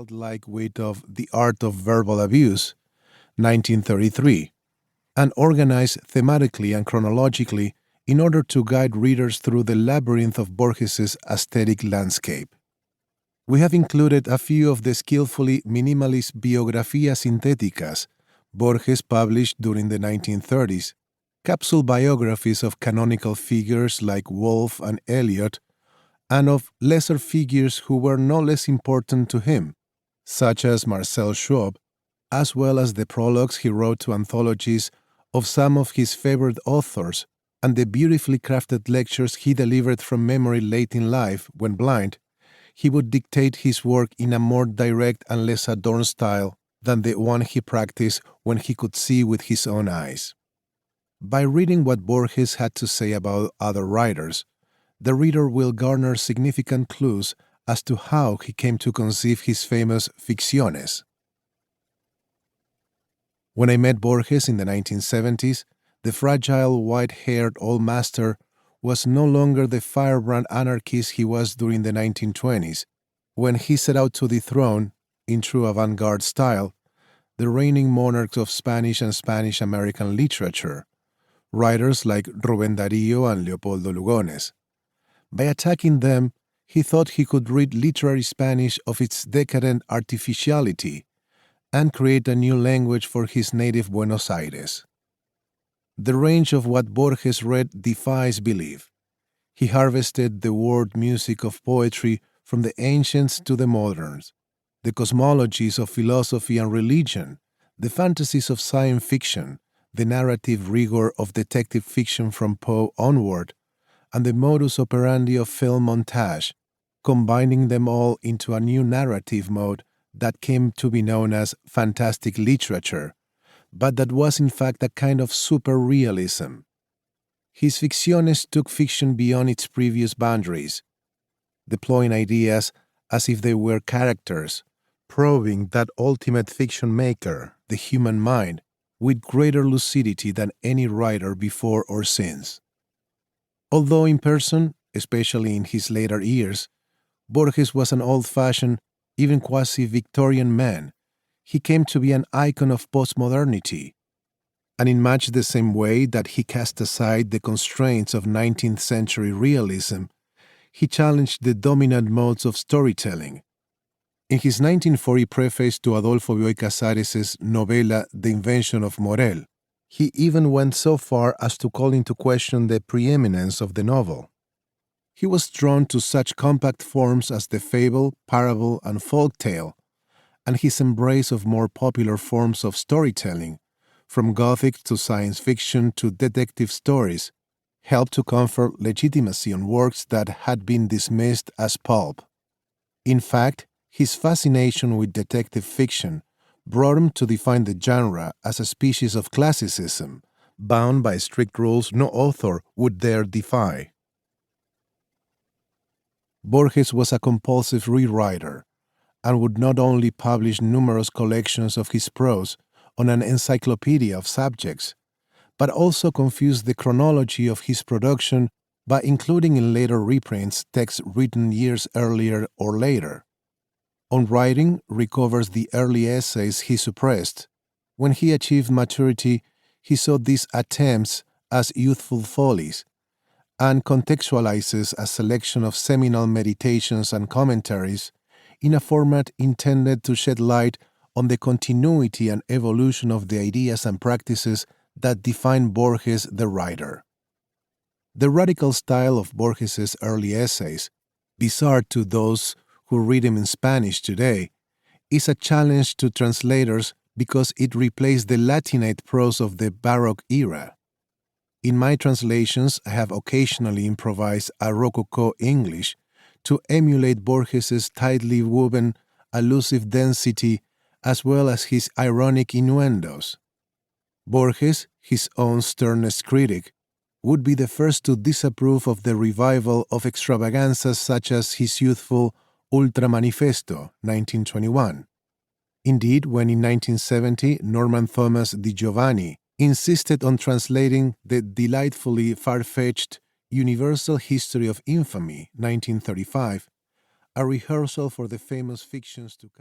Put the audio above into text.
childlike wit of The Art of Verbal Abuse, 1933, and organized thematically and chronologically in order to guide readers through the labyrinth of Borges's aesthetic landscape. We have included a few of the skillfully minimalist biografías sintéticas Borges published during the 1930s, capsule biographies of canonical figures like Woolf and Eliot, and of lesser figures who were no less important to him, such as Marcel Schwab, as well as the prologues he wrote to anthologies of some of his favorite authors and the beautifully crafted lectures he delivered from memory late in life when blind. He would dictate his work in a more direct and less adorned style than the one he practiced when he could see with his own eyes. By reading what Borges had to say about other writers, the reader will garner significant clues as to how he came to conceive his famous ficciones. When I met Borges in the 1970s, the fragile white-haired old master was no longer the firebrand anarchist he was during the 1920s, when he set out to dethrone, in true avant-garde style, the reigning monarchs of Spanish and Spanish-American literature, writers like Rubén Darío and Leopoldo Lugones. By attacking them, he thought he could rid literary Spanish of its decadent artificiality and create a new language for his native Buenos Aires. The range of what Borges read defies belief. He harvested the word music of poetry from the ancients to the moderns, the cosmologies of philosophy and religion, the fantasies of science fiction, the narrative rigor of detective fiction from Poe onward, and the modus operandi of film montage, combining them all into a new narrative mode that came to be known as fantastic literature, but that was in fact a kind of super-realism. His ficciones took fiction beyond its previous boundaries, deploying ideas as if they were characters, probing that ultimate fiction maker, the human mind, with greater lucidity than any writer before or since. Although in person, especially in his later years, Borges was an old-fashioned, even quasi-Victorian man, he came to be an icon of postmodernity, and in much the same way that he cast aside the constraints of 19th century realism, he challenged the dominant modes of storytelling. In his 1940 preface to Adolfo Bioy Casares' novela The Invention of Morel, he even went so far as to call into question the preeminence of the novel. He was drawn to such compact forms as the fable, parable, and folk tale, and his embrace of more popular forms of storytelling, from Gothic to science fiction to detective stories, helped to confer legitimacy on works that had been dismissed as pulp. In fact, his fascination with detective fiction brought him to define the genre as a species of classicism, bound by strict rules no author would dare defy. Borges was a compulsive rewriter, and would not only publish numerous collections of his prose on an encyclopedia of subjects, but also confused the chronology of his production by including in later reprints texts written years earlier or later. On writing recovers the early essays he suppressed. When he achieved maturity, he saw these attempts as youthful follies, and contextualizes a selection of seminal meditations and commentaries in a format intended to shed light on the continuity and evolution of the ideas and practices that define Borges the writer. The radical style of Borges's early essays, bizarre to those who read him in Spanish today, is a challenge to translators because it replaced the Latinate prose of the Baroque era. In my translations, I have occasionally improvised a Rococo English to emulate Borges's tightly woven, allusive density as well as his ironic innuendos. Borges, his own sternest critic, would be the first to disapprove of the revival of extravaganzas such as his youthful Ultra Manifesto, 1921. Indeed, when in 1970 Norman Thomas Di Giovanni insisted on translating the delightfully far-fetched Universal History of Infamy, 1935, a rehearsal for the famous fictions to come.